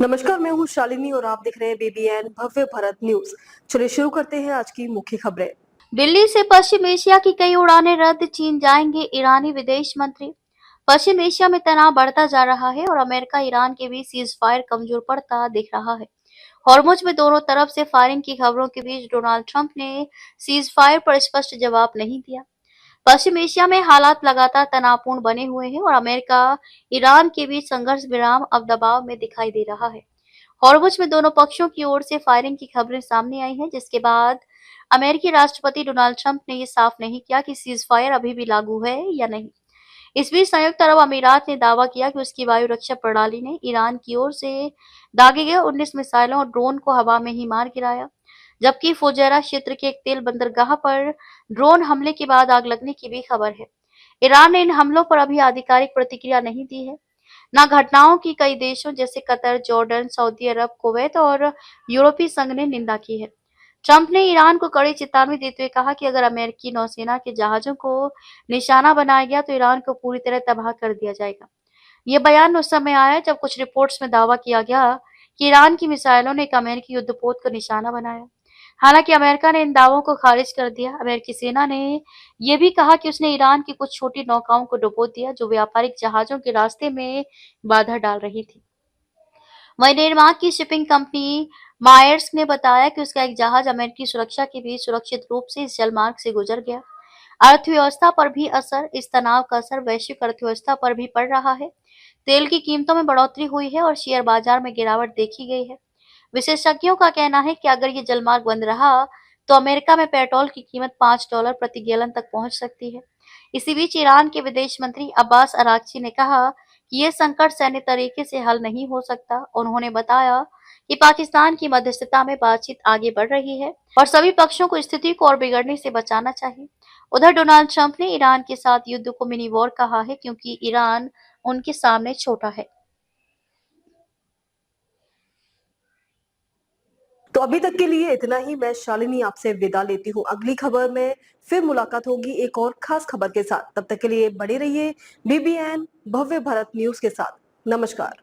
नमस्कार, मैं हूँ शालिनी और आप देख रहे हैं बीबीएन भव्य भारत न्यूज। चलिए शुरू करते हैं आज की मुख्य खबरें। दिल्ली से पश्चिम एशिया की कई उड़ानें रद्द, चीन जाएंगे ईरानी विदेश मंत्री। पश्चिम एशिया में तनाव बढ़ता जा रहा है और अमेरिका ईरान के बीच सीज फायर कमजोर पड़ता दिख रहा है। हॉर्मुज में दोनों तरफ से फायरिंग की खबरों के बीच डोनाल्ड ट्रंप ने सीज फायर पर स्पष्ट जवाब नहीं दिया। पश्चिम एशिया में हालात लगातार तनावपूर्ण बने हुए हैं और अमेरिका ईरान के बीच संघर्ष विराम अब दबाव में दिखाई दे रहा है। हॉर्मुज में दोनों पक्षों की ओर से फायरिंग की खबरें सामने आई हैं, जिसके बाद अमेरिकी राष्ट्रपति डोनाल्ड ट्रंप ने ये साफ नहीं किया कि सीज फायर अभी भी लागू है या नहीं। इस बीच संयुक्त अरब अमीरात ने दावा किया कि उसकी वायु रक्षा प्रणाली ने ईरान की ओर से दागे गए 19 मिसाइलों और ड्रोन को हवा में ही मार गिराया, जबकि फुजैरा क्षेत्र के एक तेल बंदरगाह पर ड्रोन हमले के बाद आग लगने की भी खबर है। ईरान ने इन हमलों पर अभी आधिकारिक प्रतिक्रिया नहीं दी है। न घटनाओं की कई देशों जैसे कतर, जॉर्डन, सऊदी अरब, कुवैत और यूरोपीय संघ ने निंदा की है। ट्रंप ने ईरान को कड़ी चेतावनी देते हुए कहा कि अगर अमेरिकी नौसेना के जहाजों को निशाना बनाया गया तो ईरान को पूरी तरह तबाह कर दिया जाएगा। ये बयान उस समय आया जब कुछ रिपोर्ट्स में दावा किया गया कि ईरान की मिसाइलों ने एक अमेरिकी युद्धपोत को निशाना बनाया। हालांकि अमेरिका ने इन दावों को खारिज कर दिया। अमेरिकी सेना ने यह भी कहा कि उसने ईरान की कुछ छोटी नौकाओं को डुबो दिया जो व्यापारिक जहाजों के रास्ते में बाधा डाल रही थी। वहीं डेनमार्क की शिपिंग कंपनी मायर्स ने बताया कि उसका एक जहाज अमेरिकी सुरक्षा के बीच सुरक्षित रूप से इस जलमार्ग से गुजर गया। अर्थव्यवस्था पर भी असर इस तनाव का असर वैश्विक अर्थव्यवस्था पर भी पड़ रहा है। तेल की कीमतों में बढ़ोतरी हुई है और शेयर बाजार में गिरावट देखी गई है। विशेषज्ञों का कहना है कि अगर ये जलमार्ग बंद रहा तो अमेरिका में पेट्रोल की कीमत $5 प्रति गैलन तक पहुंच सकती है। इसी बीच ईरान के विदेश मंत्री अब्बास अराक्ची ने कहा कि यह संकट सैन्य तरीके से हल नहीं हो सकता। उन्होंने बताया कि पाकिस्तान की मध्यस्थता में बातचीत आगे बढ़ रही है और सभी पक्षों को स्थिति को और बिगड़ने से बचाना चाहिए। उधर डोनाल्ड ट्रंप ने ईरान के साथ युद्ध को मिनी वॉर कहा है क्योंकि ईरान उनके सामने छोटा है। तो अभी तक के लिए इतना ही। मैं शालिनी आपसे विदा लेती हूँ। अगली खबर में फिर मुलाकात होगी एक और खास खबर के साथ। तब तक के लिए बने रहिए बीबीएन भव्य भारत न्यूज के साथ। नमस्कार।